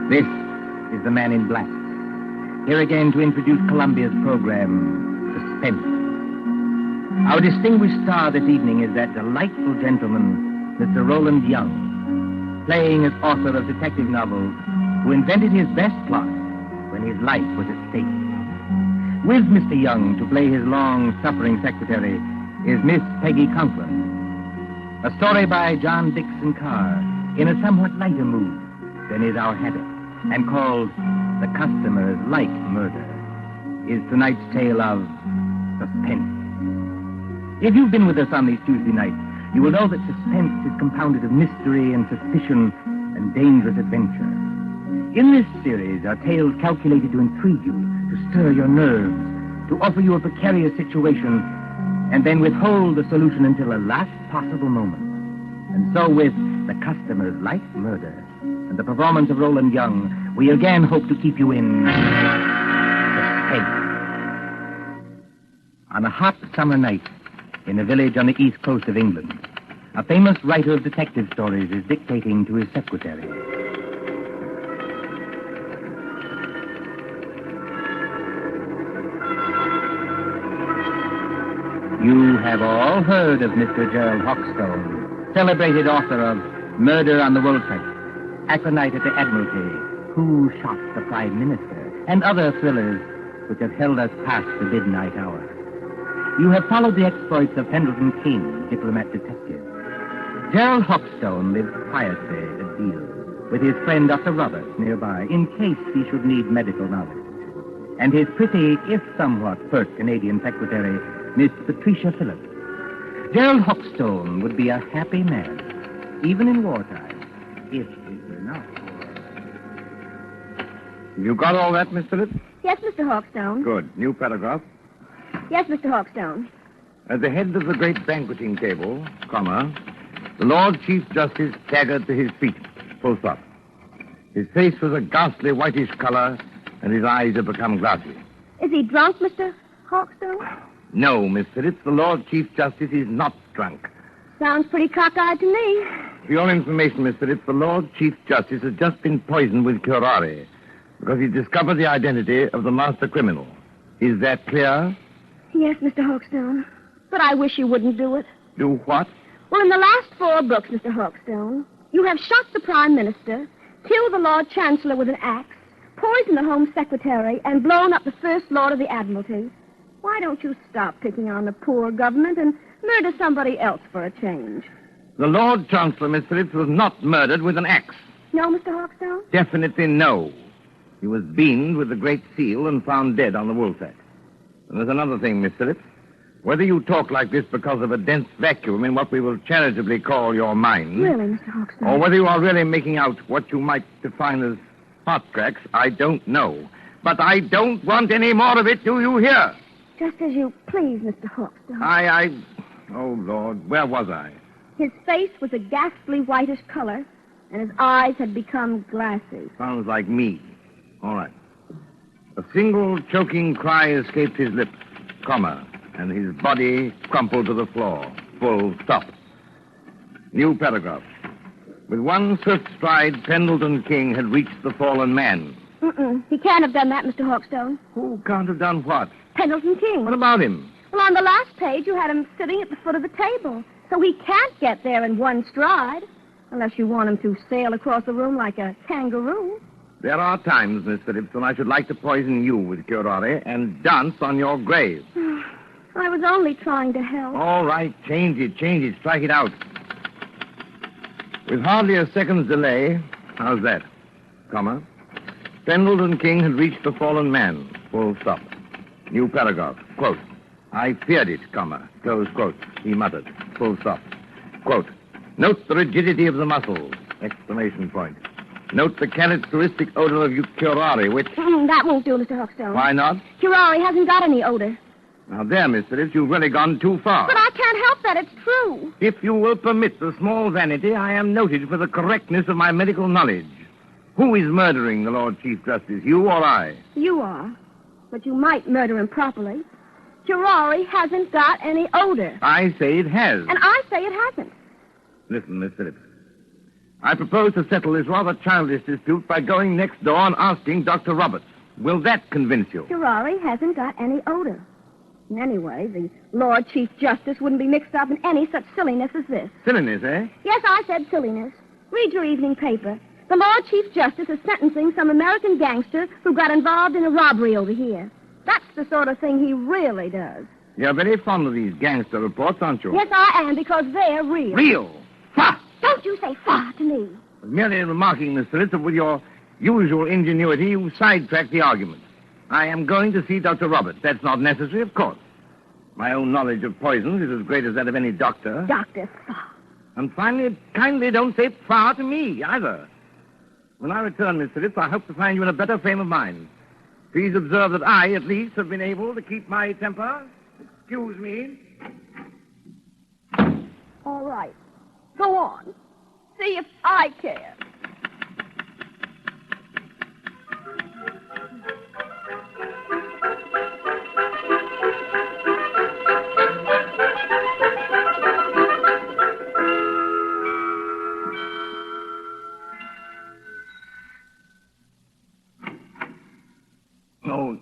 This is the Man in Black. Here again to introduce Columbia's program, Suspense. Our distinguished star this evening is that delightful gentleman, Mr. Roland Young, playing as author of detective novels, who invented his best plot when his life was at stake. With Mr. Young to play his long-suffering secretary is Miss Peggy Conklin. A story by John Dickson Carr in a somewhat lighter mood than is our habit, and called The Customers Like Murder, is tonight's tale of Suspense. If you've been with us on these Tuesday nights, you will know that suspense is compounded of mystery and suspicion and dangerous adventure. In this series are tales calculated to intrigue you, to stir your nerves, to offer you a precarious situation, and then withhold the solution until the last possible moment. And so with The Customers Like Murder and the performance of Roland Young, we again hope to keep you in suspense. On a hot summer night in a village on the east coast of England, a famous writer of detective stories is dictating to his secretary. You have all heard of Mr. Gerald Hawkstone, celebrated author of Murder on the Woolsack, Aconite at the Admiralty, Who Shot the Prime Minister, and other thrillers which have held us past the midnight hour. You have followed the exploits of Pendleton King, diplomat detective. Gerald Hawkstone lives quietly at Deal with his friend Dr. Roberts nearby, in case he should need medical knowledge. And his pretty, if somewhat pert Canadian secretary, Miss Patricia Phillips. Gerald Hawkstone would be a happy man, even in wartime, if it were not for... You got all that, Miss Phillips? Yes, Mr. Hawkstone. Good. New paragraph. Yes, Mr. Hawkstone. At the head of the great banqueting table, comma, the Lord Chief Justice staggered to his feet, full stop. His face was a ghastly whitish color, and his eyes had become glassy. Is he drunk, Mr. Hawkstone? No, Miss Phillips, the Lord Chief Justice is not drunk. Sounds pretty cockeyed to me. For your information, Miss Phillips, the Lord Chief Justice has just been poisoned with curare because he discovered the identity of the master criminal. Is that clear? Yes, Mr. Hawkstone. But I wish you wouldn't do it. Do what? Well, in the last 4 books, Mr. Hawkstone, you have shot the Prime Minister, killed the Lord Chancellor with an axe, poisoned the Home Secretary, and blown up the First Lord of the Admiralty. Why don't you stop picking on the poor government and murder somebody else for a change? The Lord Chancellor, Miss Phillips, was not murdered with an axe. No, Mr. Hawkstone? Definitely no. He was beamed with the Great Seal and found dead on the Woolsack. And there's another thing, Miss Phillips. Whether you talk like this because of a dense vacuum in what we will charitably call your mind... Really, Mr. Hawkstone? Or whether you are really making out what you might define as hot cracks, I don't know. But I don't want any more of it, do you hear? Just as you please, Mr. Hawkstone. Oh, Lord, where was I? His face was a ghastly whitish color, and his eyes had become glassy. Sounds like me. All right. A single choking cry escaped his lips, comma, and his body crumpled to the floor, full stop. New paragraph. With one swift stride, Pendleton King had reached the fallen man. He can't have done that, Mr. Hawkstone. Who can't have done what? Pendleton King. What about him? Well, on the last page, you had him sitting at the foot of the table. So he can't get there in one stride, unless you want him to sail across the room like a kangaroo. There are times, Miss Phillips, when I should like to poison you with curare and dance on your grave. I was only trying to help. All right, change it, strike it out. With hardly a second's delay, how's that? Comma. Pendleton King had reached the fallen man, full stop. New paragraph, quote. I feared it, comma, close quote, he muttered, full stop. Quote. Note the rigidity of the muscles, exclamation point. Note the characteristic odor of curare, which... That won't do, Mr. Hawkstone. Why not? Curare hasn't got any odor. Now, there, Miss Phillips, you've really gone too far. But I can't help that. It's true. If you will permit the small vanity, I am noted for the correctness of my medical knowledge. Who is murdering the Lord Chief Justice, you or I? You are. But you might murder him properly. Curare hasn't got any odor. I say it has. And I say it hasn't. Listen, Miss Phillips. I propose to settle this rather childish dispute by going next door and asking Dr. Roberts. Will that convince you? Ferrari hasn't got any odor. And anyway, the Lord Chief Justice wouldn't be mixed up in any such silliness as this. Silliness, eh? Yes, I said silliness. Read your evening paper. The Lord Chief Justice is sentencing some American gangster who got involved in a robbery over here. That's the sort of thing he really does. You're very fond of these gangster reports, aren't you? Yes, I am, because they're real. Real? Fa! Don't you say fa to me. Merely remarking, Miss Phillips, that with your usual ingenuity, you sidetracked the argument. I am going to see Dr. Roberts. That's not necessary, of course. My own knowledge of poisons is as great as that of any doctor. Dr. Fa. And finally, kindly don't say fa to me, either. When I return, Miss Phillips, I hope to find you in a better frame of mind. Please observe that I, at least, have been able to keep my temper. Excuse me. All right. Go on. See if I care. Oh,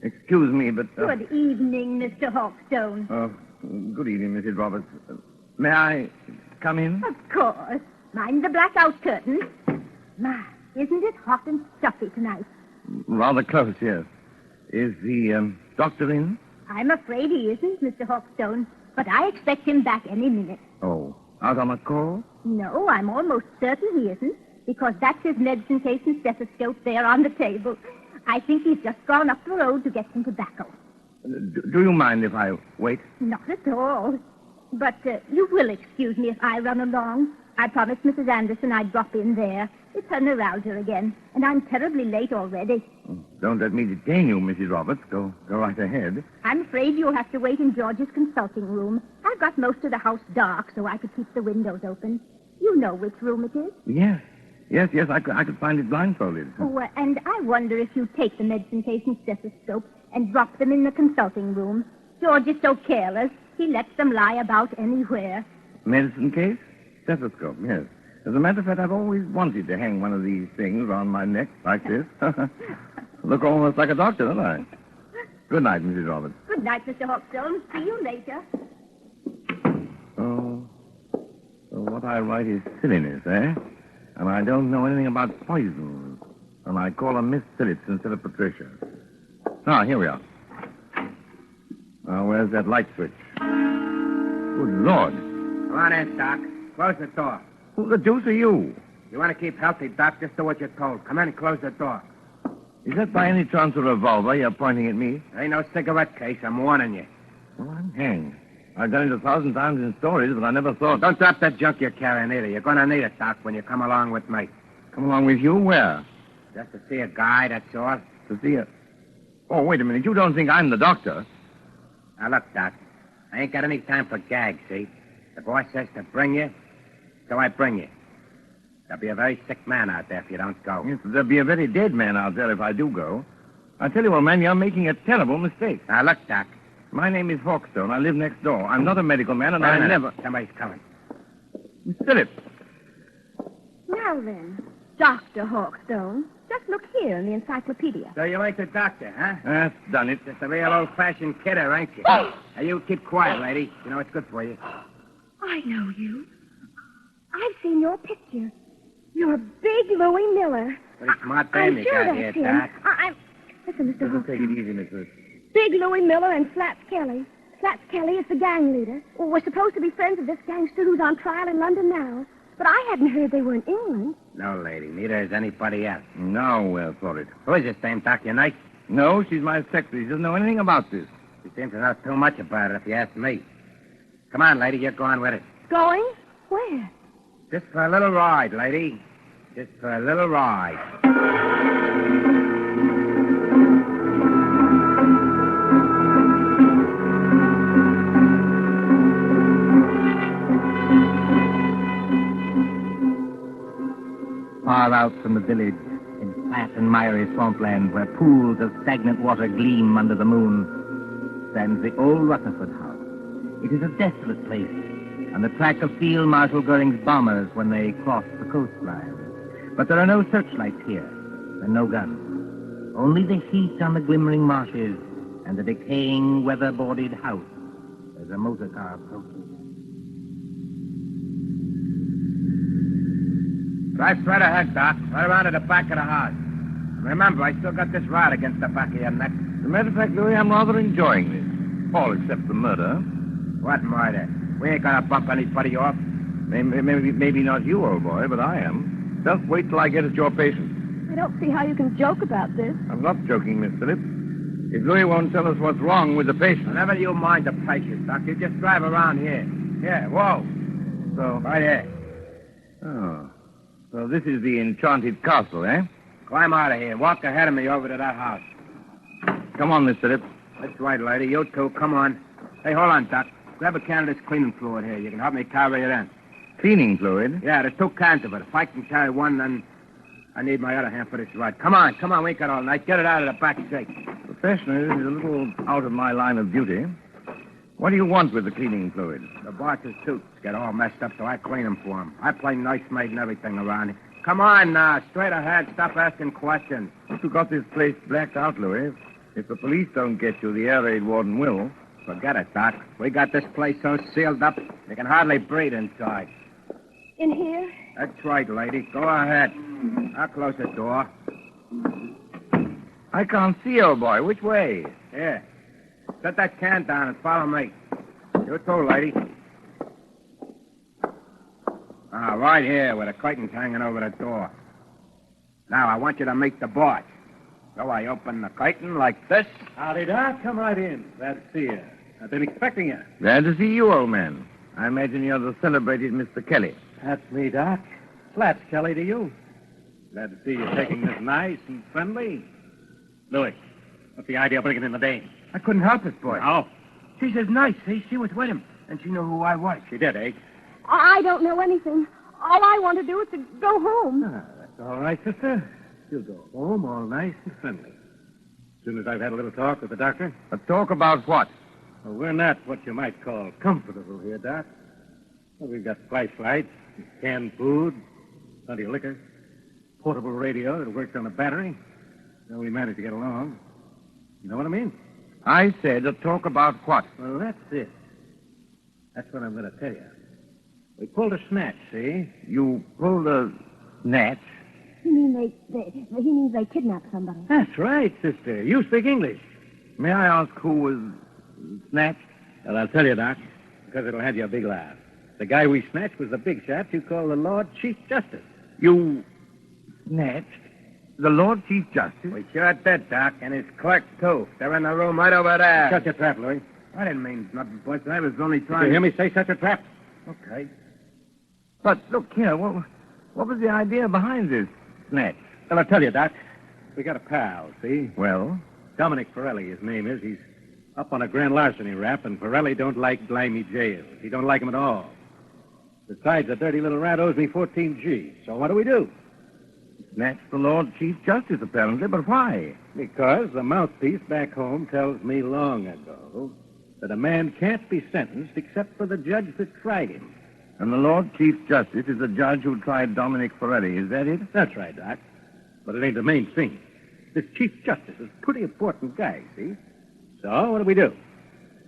excuse me, but... Good evening, Mr. Hawkstone. Good evening, Mrs. Roberts. May I come in? Of course. Mind the blackout curtain. My, isn't it hot and stuffy tonight? Rather close, yes. Is the doctor in? I'm afraid he isn't, Mr. Hawkstone, but I expect him back any minute. Oh, out on a call? No, I'm almost certain he isn't, because that's his medicine case and stethoscope there on the table. I think he's just gone up the road to get some tobacco. Do you mind if I wait? Not at all. But you will excuse me if I run along. I promised Mrs. Anderson I'd drop in there. It's her neuralgia again, and I'm terribly late already. Don't let me detain you, Mrs. Roberts. Go right ahead. I'm afraid you'll have to wait in George's consulting room. I've got most of the house dark so I could keep the windows open. You know which room it is? Yes, I could find it blindfolded. Oh, and I wonder if you take the medicine case and stethoscope and drop them in the consulting room. George is so careless. He lets them lie about anywhere. Medicine case? Stethoscope, yes. As a matter of fact, I've always wanted to hang one of these things around my neck like this. Look almost like a doctor, don't I? Good night, Mrs. Roberts. Good night, Mr. Hawkstone. See you later. Oh, so what I write is silliness, eh? And I don't know anything about poison. And I call her Miss Phillips instead of Patricia. Ah, here we are. Now, where's that light switch? Good Lord. Come on in, Doc. Close the door. Who the deuce are you? You want to keep healthy, Doc? Just do what you're told. Come in and close the door. Is that by any chance a revolver you're pointing at me? Ain't no cigarette case. I'm warning you. Well, I'm hanged. I've done it 1,000 times in stories, but I never thought... Don't drop that junk you're carrying either. You're going to need it, Doc, when you come along with me. Come along with you? Where? Just to see a guy, that's all. To see a... Oh, wait a minute. You don't think I'm the doctor? Now, look, Doc. I ain't got any time for gags, see? The boss says to bring you, so I bring you. There'll be a very sick man out there if you don't go. Yes, there'll be a very dead man out there if I do go. I tell you, old man, you're making a terrible mistake. Now, look, Doc. My name is Hawkstone. I live next door. I'm not a medical man, and Wait a I minute. never... Somebody's coming. Miss Phillips. Now then, Dr. Hawkstone, just look here in the encyclopedia. So you ain't the doctor, huh? That's done it. Just a real old-fashioned kidder, ain't you? Now, you keep quiet, lady. You know it's good for you. I know you. I've seen your picture. You're Big Louie Miller. Pretty smart I'm dame you sure got that's here, him. Doc. Listen, Mr. Just take it Hawkstone. easy, Miss Phillips. Big Louie Miller and Slaps Kelly. Slaps Kelly is the gang leader. Well, we're supposed to be friends of this gangster who's on trial in London now. But I hadn't heard they were in England. No, lady. Neither is anybody else. Now we're for it. Who is this dame, Doc? Your knight? No, she's my secretary. She doesn't know anything about this. She seems to know too much about it, if you ask me. Come on, lady. You're going with it. Going? Where? Just for a little ride, lady. Just for a little ride. Far out from the village, in flat and miry swampland where pools of stagnant water gleam under the moon, stands the old Rutherford house. It is a desolate place, on the track of Field Marshal Goering's bombers when they crossed the coastline. But there are no searchlights here, and no guns. Only the heat on the glimmering marshes and the decaying, weather-boarded house as a motor car approaches. Drive straight ahead, Doc. Right around to the back of the house. Remember, I still got this rod against the back of your neck. As a matter of fact, Louis, I'm rather enjoying this. All except the murder. What murder? We ain't gonna bump anybody off. Maybe not you, old boy, but I am. Just wait till I get at your patient. I don't see how you can joke about this. I'm not joking, Miss Phillips. If Louis won't tell us what's wrong with the patient... Never you mind the patient, Doc. You just drive around here. Yeah, whoa. So... Right here. Oh. So this is the enchanted castle, eh? Climb out of here. Walk ahead of me over to that house. Come on, Miss Phillips. That's right, lady. You too. Come on. Hey, hold on, Doc. Grab a can of this cleaning fluid here. You can help me carry it in. Cleaning fluid? Yeah, there's 2 cans of it. If I can carry one, then I need my other hand for this rod. Come on. We ain't got all night. Get it out of the back safe. Professionally, this is a little out of my line of duty. What do you want with the cleaning fluid? The boss's suits get all messed up, so I clean them for him. I play nice maid and everything around here. Come on now. Straight ahead. Stop asking questions. You got this place blacked out, Louis. If the police don't get you, the air raid warden will. Forget it, Doc. We got this place so sealed up, you can hardly breathe inside. In here? That's right, lady. Go ahead. I'll close the door. I can't see, old boy. Which way? Here. Set that can down and follow me. You too, lady. Right here, with the curtains hanging over the door. Now, I want you to meet the boss. So I open the curtain like this. Howdy, Doc. Come right in. Glad to see you. I've been expecting you. Glad to see you, old man. I imagine you're the celebrated Mr. Kelly. That's me, Doc. Flats Kelly to you. Glad to see you taking this nice and friendly. Louis, what's the idea of bringing in the dame? I couldn't help it, boy. Oh? She says nice, see? She was with him, and she knew who I was. She did, eh? I don't know anything. All I want to do is to go home. That's all right, sister. You'll go home all nice and friendly. As soon as I've had a little talk with the doctor. A talk about what? Well, we're not what you might call comfortable here, Doc. Well, we've got flashlights, canned food, plenty of liquor, portable radio that works on a battery. So we managed to get along. You know what I mean? I said a talk about what? Well, that's it. That's what I'm going to tell you. We pulled a snatch, see? You pulled a snatch? You mean he means they kidnapped somebody. That's right, sister. You speak English. May I ask who was snatched? Well, I'll tell you, Doc, because it'll have you a big laugh. The guy we snatched was the big shot you call the Lord Chief Justice. You snatched the Lord Chief Justice? We sure did, Doc, and his clerk, too. They're in the room right over there. Shut your trap, Louis. I didn't mean nothing, boys. I was only Did trying... you hear me say shut your trap? Okay. But, look here, what was the idea behind this snatch? Well, I'll tell you, Doc. We got a pal, see? Well? Dominic Pirelli, his name is. He's up on a grand larceny rap, and Pirelli don't like Blimey jail. He don't like him at all. Besides, the dirty little rat owes me 14 G's. So what do? Snatch the Lord Chief Justice, apparently, but why? Because the mouthpiece back home tells me long ago that a man can't be sentenced except for the judge that tried him. And the Lord Chief Justice is the judge who tried Dominic Ferretti, is that it? That's right, Doc. But it ain't the main thing. This Chief Justice is a pretty important guy, see? So what do?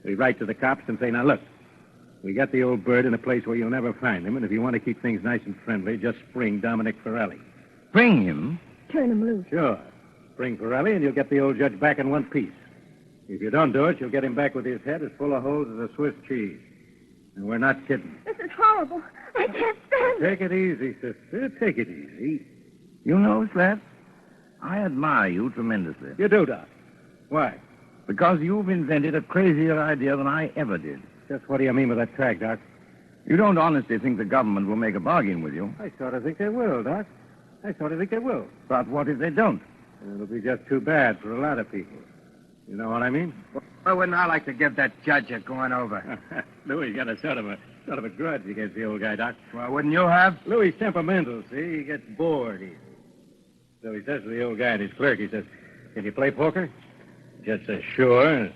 We write to the cops and say, now, look, we got the old bird in a place where you'll never find him, and if you want to keep things nice and friendly, just spring Dominic Ferretti. Bring him? Turn him loose. Sure. Spring Pirelli, and you'll get the old judge back in one piece. If you don't do it, you'll get him back with his head as full of holes as a Swiss cheese. And we're not kidding. This is horrible. I can't stand it. Take it easy, sister. Take it easy. You know, Slats, I admire you tremendously. You do, Doc. Why? Because you've invented a crazier idea than I ever did. Just what do you mean by that track, Doc? You don't honestly think the government will make a bargain with you. I sort of think they will, Doc. I sort of think they will. But what if they don't? It'll be just too bad for a lot of people. You know what I mean? Well, wouldn't I like to give that judge a going over? Louis got a sort of a grudge against the old guy, Doc. Well, wouldn't you have? Louis temperamental, see? He gets bored easy. So he says to the old guy and his clerk, he says, can you play poker? Just says, sure.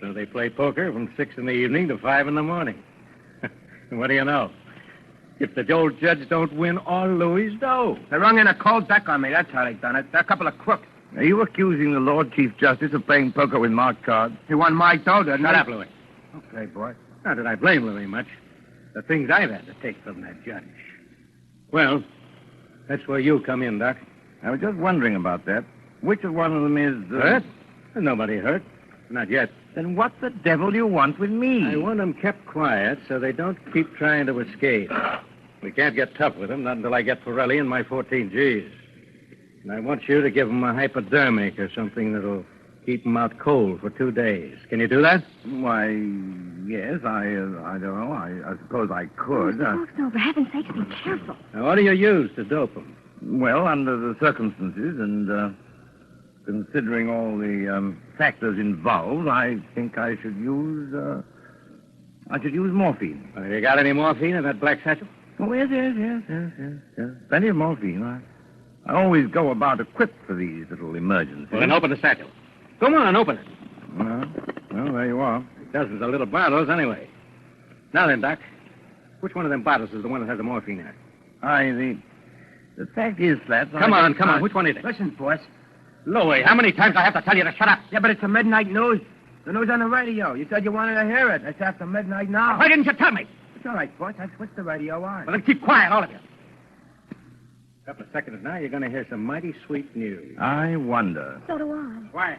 So they play poker from 6 in the evening to 5 in the morning. What do you know? If the old judge don't win all Louis' dough. They rung in a cold deck on me. That's how they done it. They're a couple of crooks. Are you accusing the Lord Chief Justice of playing poker with marked cards? He won my dough, didn't he? Shut up, Louis. Okay, boy. Not that I blame Louis much. The things I've had to take from that judge. Well, that's where you come in, Doc. I was just wondering about that. Which of one of them is... Hurt? There's nobody hurt. Not yet. Then what the devil do you want with me? I want them kept quiet so they don't keep trying to escape. We can't get tough with them, not until I get Pirelli and my 14 Gs. And I want you to give them a hypodermic or something that'll keep them out cold for 2 days. Can you do that? Why, yes, I don't know. I suppose I could. Mr. Hawkstone, for heaven's sake, be careful. Now, what do you use to dope them? Well, under the circumstances and considering all the factors involved, I think I should use morphine. You got any morphine in that black satchel? Oh, yes. Plenty of morphine. I always go about equipped for these little emergencies. Well, then open the satchel. Come on, open it. Well, there you are. Dozens of little bottles, anyway. Now then, Doc, which one of them bottles is the one that has the morphine in it? The fact is, Flats... Come on. Which one is it? Listen, boss. Louis, how many times do I have to tell you to shut up? Yeah, but it's the midnight news. The news on the radio. You said you wanted to hear it. It's after midnight now. Why didn't you tell me? It's all right, boss. I switched the radio on. Well, then keep quiet, all of you. A couple of seconds now, you're going to hear some mighty sweet news. I wonder. So do I. Quiet.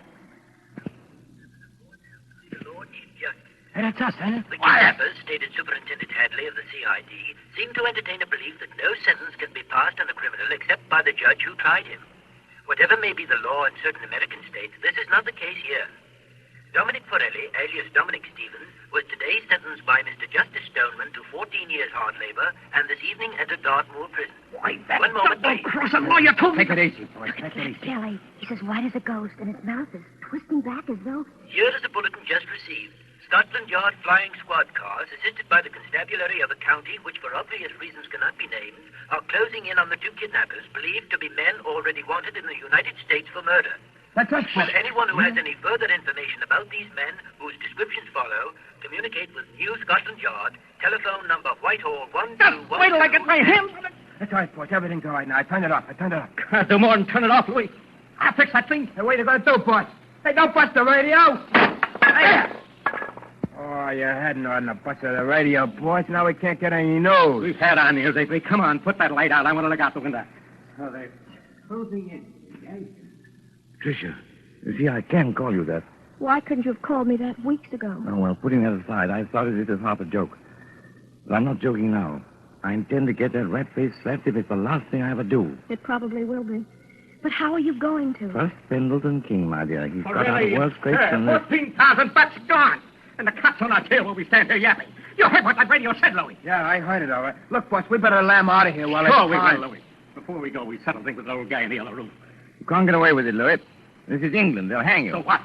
Lord Chief Justice. Hey, that's us, ain't it? The kidnappers, stated Superintendent Hadley of the CID, seem to entertain a belief that no sentence can be passed on the criminal except by the judge who tried him. Whatever may be the law in certain American states, this is not the case here. Dominic Pirelli, alias Dominic Stevens, was today sentenced by Mr. Justice Stoneman to 14 years hard labor and this evening entered Dartmoor Prison. Why, that One moment, please. Crossing lawyer, too. Take it easy, boy. Take it easy. Billy, he's as white as a ghost, and his mouth is twisting back as though... Here is a bulletin just received. Scotland Yard flying squad cars, assisted by the constabulary of the county, which for obvious reasons cannot be named, are closing in on the two kidnappers, believed to be men already wanted in the United States for murder. That's us, boss. Should anyone who has any further information about these men, whose descriptions follow, communicate with New Scotland Yard, telephone number Whitehall 121... Wait till I get my hands on it. That's all right, boss. Everything's all right now. I turned it off. Can't do more than turn it off, Louis. I'll fix that thing. Hey, what are you going to do, boss? Hey, don't bust the radio. There. Oh, you hadn't on the bust of the radio, boss. Now we can't get any news. We've had our news lately. Come on, put that light out. I want to look out the window. Oh, they're closing in. Tricia, you see, I can call you that. Why couldn't you have called me that weeks ago? Oh, well, putting that aside, I started it as half a joke. But I'm not joking now. I intend to get that rat-faced slapped if it's the last thing I ever do. It probably will be. But how are you going to? First, Pendleton King, my dear. He's got out of world scrapes and... 14,000 bucks gone. And the cops on our tail while we stand here yapping. You heard what that radio said, Louis. Yeah, I heard it all right. Look, boss, we better lamb out of here while Sure it's we time. will, Louis. Before we go, we settle things with the old guy in the other room. You can't get away with it, Louis. This is England. They'll hang you. So what?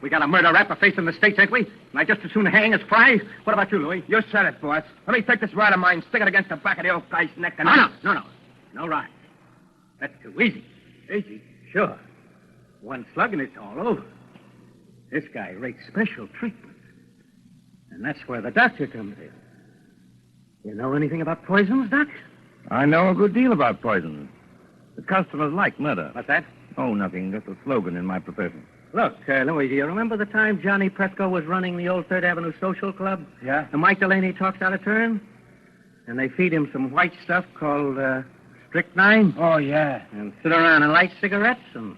We got a murder rap for facing the States, ain't we? And I just as soon hang as fry. What about you, Louis? You said it, boss. Let me take this rod of mine, stick it against the back of the old guy's neck, and... No. No ride. That's too easy. Easy? Sure. One slug and it's all over. This guy rates special treatment. And that's where the doctor comes in. You know anything about poisons, Doc? I know a good deal about poison. The customers like murder. What's that? Oh, nothing. Just a slogan in my profession. Look, Louis, do you remember the time Johnny Presco was running the old 3rd Avenue Social Club? Yeah? And Mike Delaney talks out of turn? And they feed him some white stuff called strychnine? Oh, yeah. And sit around and light cigarettes and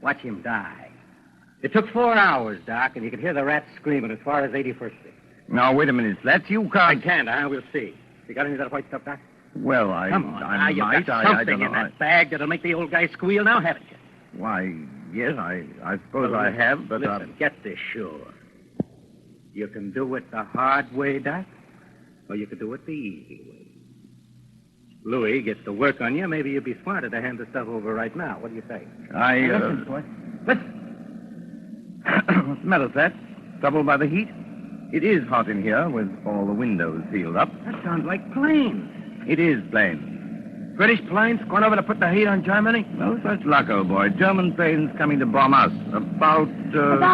watch him die. It took 4 hours, Doc, and you could hear the rats screaming as far as 81st Street. Now, wait a minute, Slats. You I can't... can't, huh? We'll see. You got any of that white stuff, Doc? Well, Come on, I now, you've might. got I something don't in know. that bag that'll make the old guy squeal now, haven't you? Why, yes, I suppose I have, but... Listen, get this sure. You can do it the hard way, Doc, or you can do it the easy way. Louis gets to work on you. Maybe you'd be smarter to hand the stuff over right now. What do you say? Listen, boss. Listen. What's the matter, Slats? Troubled by the heat? It is hot in here with all the windows sealed up. That sounds like planes. It is plain. British planes going over to put the heat on Germany? No such luck, old boy. German planes coming to bomb us. About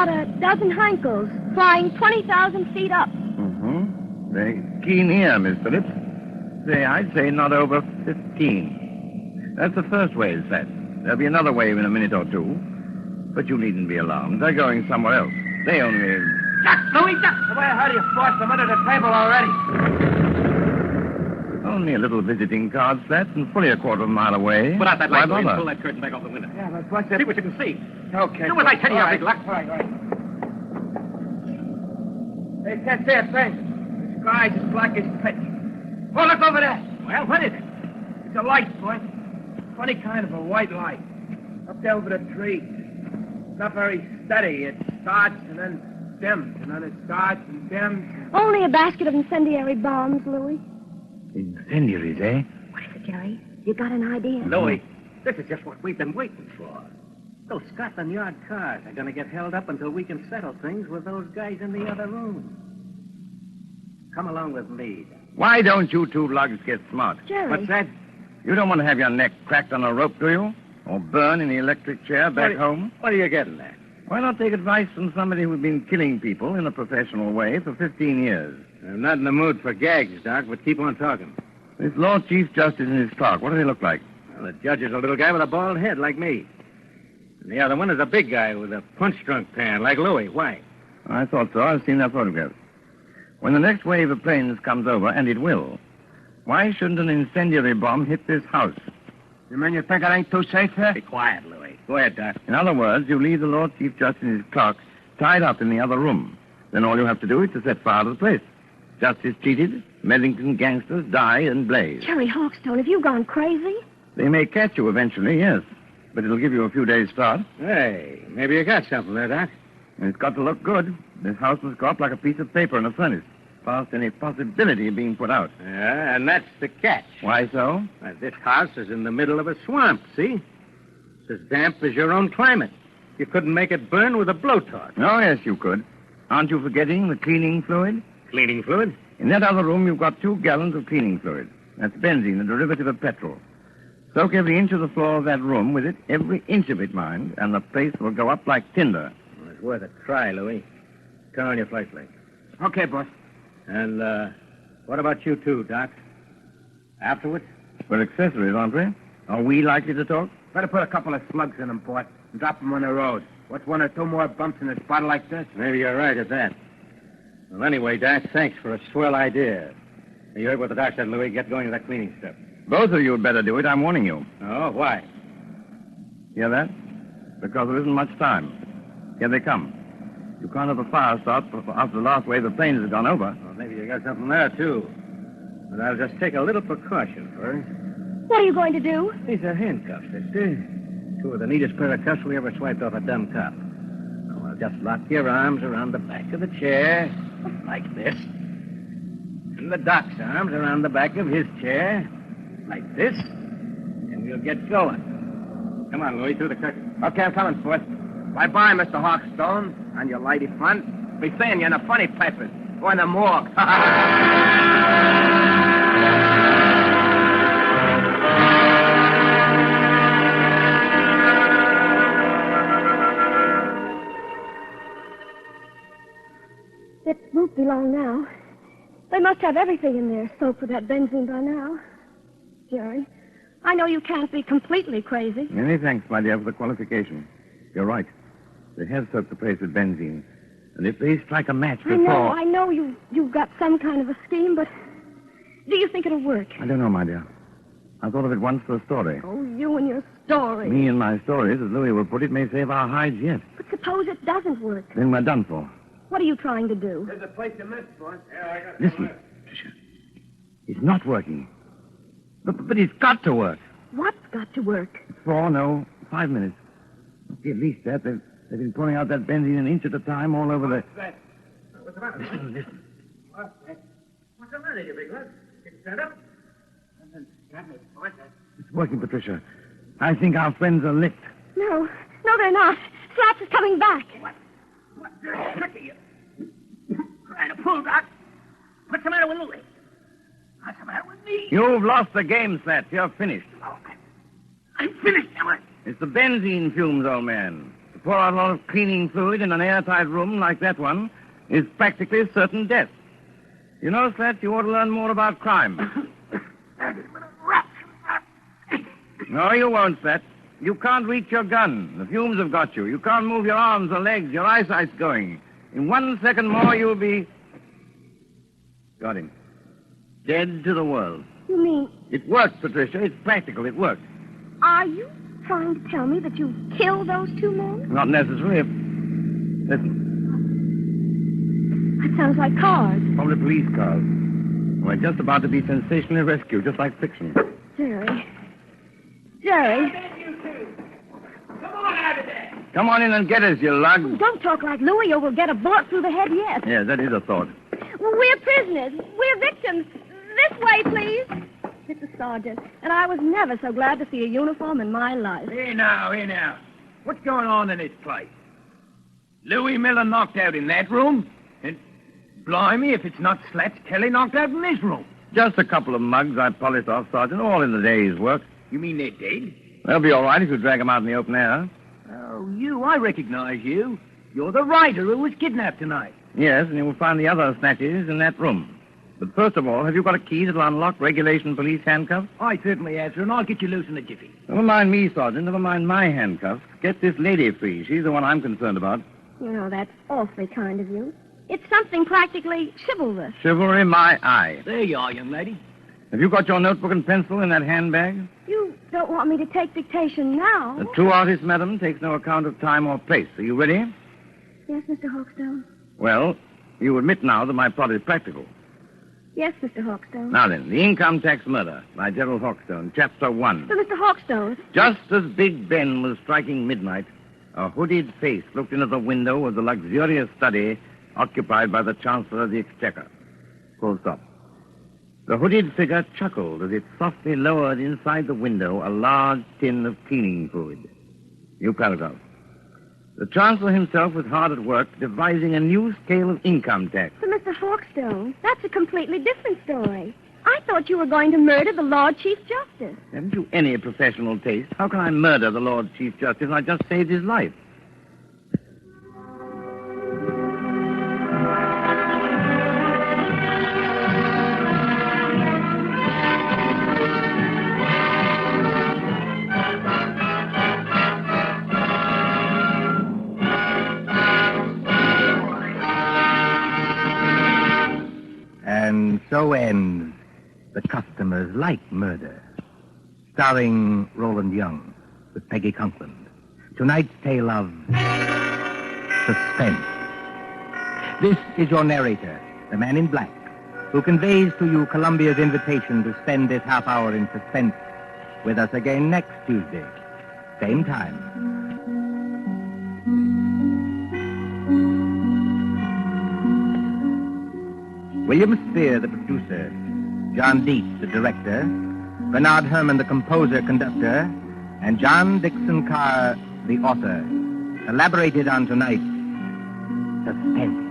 a dozen Heinkels, flying 20,000 feet up. Mm-hmm. Very keen ear, Miss Phillips. I'd say not over 15. That's the first wave set. There'll be another wave in a minute or two. But you needn't be alarmed. They're going somewhere else. They only... Duck, Louis, duck! The way I heard you forced them under the table already. Only a little visiting card set and fully a quarter of a mile away. Put out that light, Why Louis, and bother? pull that curtain back off the window. Yeah, but what's it? See what you can see. Okay. Do as I tell you, All big luck. All right. Hey, can't see a thing. The sky's as black as pitch. Oh, look over there. Well, what is it? It's a light, boy. Funny kind of a white light. Up there over the tree. It's not very steady. It starts and then dims, and then it starts and dims. Only a basket of incendiary bombs, Louis. Incendiaries, eh? What is it, Jerry? You got an idea? Louis, this is just what we've been waiting for. Those Scotland Yard cars are going to get held up until we can settle things with those guys in the other room. Come along with me. Why don't you two lugs get smart? Jerry. What's that? You don't want to have your neck cracked on a rope, do you? Or burn in the electric chair back home? What are you getting at? Why not take advice from somebody who's been killing people in a professional way for 15 years? I'm not in the mood for gags, Doc, but keep on talking. This Lord Chief Justice and his clerk, what do they look like? Well, the judge is a little guy with a bald head like me. And the other one is a big guy with a punch-drunk pan like Louis. Why? I thought so. I've seen that photograph. When the next wave of planes comes over, and it will, why shouldn't an incendiary bomb hit this house? You mean you think it ain't too safe here? Be quiet, Louis. Go ahead, Doc. In other words, you leave the Lord Chief Justice and his clerk tied up in the other room. Then all you have to do is to set fire to the place. Justice cheated, Medlington gangsters die and blaze. Jerry Hawkstone, have you gone crazy? They may catch you eventually, yes. But it'll give you a few days' start. Hey, maybe you got something there, Doc. And it's got to look good. This house must go up like a piece of paper in a furnace, past any possibility of being put out. Yeah, and that's the catch. Why so? This house is in the middle of a swamp, see? It's as damp as your own climate. You couldn't make it burn with a blowtorch. Oh, yes, you could. Aren't you forgetting the cleaning fluid? Cleaning fluid? In that other room, you've got 2 gallons of cleaning fluid. That's benzene, a derivative of petrol. Soak every inch of the floor of that room with it, every inch of it, mind, and the place will go up like tinder. Well, it's worth a try, Louis. Turn on your flashlight. Okay, boss. And, what about you two, Doc? Afterwards? We're accessories, aren't we? Are we likely to talk? Better put a couple of slugs in them, boss, and drop them on the road. What's 1 or 2 more bumps in a spot like this? Maybe you're right at that. Well, anyway, Doc, thanks for a swell idea. You heard what the doc said, Louis. Get going to that cleaning stuff. Both of you had better do it, I'm warning you. Oh, why? Hear that? Because there isn't much time. Here they come. You can't have a fire start after the last wave of planes has gone over. Well, maybe you got something there, too. But I'll just take a little precaution first. What are you going to do? These are handcuffs, sister. 2 of the neatest pair of cuffs we ever swiped off a dumb cop. Oh, well, just lock your arms around the back of the chair, like this. And the doc's arms around the back of his chair, like this. And we'll get going. Come on, Louis, through the curtain. Okay, I'm coming, boss. Bye-bye, Mr. Hawkstone, and your lady friend. Be seeing you in the funny papers or in the morgue. It won't be long now. They must have everything in there soaked with that benzene by now. Jerry, I know you can't be completely crazy. Many thanks, my dear, for the qualification. You're right. They have soaked the place with benzene. And if they strike a match before... I know you've got some kind of a scheme, but do you think it'll work? I don't know, my dear. I thought of it once for a story. Oh, you and your story. Me and my stories, as Louis will put it, may save our hides yet. But suppose it doesn't work. Then we're done for. What are you trying to do? There's a place to miss, boss. Yeah, I got Listen, Tricia. It's not working. But it's got to work. What's got to work? 5 minutes. At least that. They've been pouring out that benzene an inch at a time all over the... What's the matter? Listen. What's the matter, you big lad? Get set up? It's working, Patricia. I think our friends are licked. No, they're not. Slaps is coming back. What dirty trick are you trying to pull, Doc? What's the matter with Louis? What's the matter with me? You've lost the game, Slats. You're finished. Oh, I'm finished, am I? It's the benzene fumes, old man. To pour out a lot of cleaning fluid in an airtight room like that one is practically certain death. You know, Slet, you ought to learn more about crime. No, you won't, Slet. You can't reach your gun. The fumes have got you. You can't move your arms or legs. Your eyesight's going. In 1 second more, you'll be... Got him. Dead to the world. You mean, It worked, Patricia. It's practical. It worked. are you trying to tell me that you killed those 2 men? Not necessary. Listen. That sounds like Carr's. Probably police cars. We're just about to be sensationally rescued, just like fiction. Jerry. Jerry. Come on in and get us, you lug. Don't talk like Louie or we'll get a bullet through the head yet. Yeah, that is a thought. We're prisoners. We're victims. This way, please. Mr. Sergeant, and I was never so glad to see a uniform in my life. Here now. What's going on in this place? Louis Miller knocked out in that room? And blimey, if it's not Slats Kelly knocked out in this room. Just a couple of mugs I polished off, Sergeant, all in the day's work. You mean they're dead? They'll be all right if you drag them out in the open air. Oh, you. I recognize you. You're the writer who was kidnapped tonight. Yes, and you will find the other snatches in that room. But first of all, have you got a key that'll unlock regulation police handcuffs? I certainly have, sir, and I'll get you loose in a jiffy. Never mind me, Sergeant. Never mind my handcuffs. Get this lady free. She's the one I'm concerned about. You know, that's awfully kind of you. It's something practically chivalrous. Chivalry, my eye. There you are, young lady. Have you got your notebook and pencil in that handbag? You don't want me to take dictation now? The true artist, madam, takes no account of time or place. Are you ready? Yes, Mr. Hawkstone. Well, you admit now that my plot is practical. Yes, Mr. Hawkstone. Now then, The Income Tax Murder by Gerald Hawkstone, Chapter 1. But, Mr. Hawkstone, Just as Big Ben was striking midnight, a hooded face looked into the window of the luxurious study occupied by the Chancellor of the Exchequer. Full stop. The hooded figure chuckled as it softly lowered inside the window a large tin of cleaning fluid. New paragraph. The Chancellor himself was hard at work devising a new scale of income tax. but Mr. Hawkstone, that's a completely different story. I thought you were going to murder the Lord Chief Justice. Haven't you any professional taste? How can I murder the Lord Chief Justice? I just saved his life. And so ends The Customers Like Murder, starring Roland Young with Peggy Conklin. Tonight's tale of suspense. This is your narrator, the man in black, who conveys to you Columbia's invitation to spend this half hour in suspense with us again next Tuesday, same time. William Spear, the producer, John Dietz, the director, Bernard Herrmann, the composer-conductor, and John Dickson Carr, the author, elaborated on tonight's Suspense.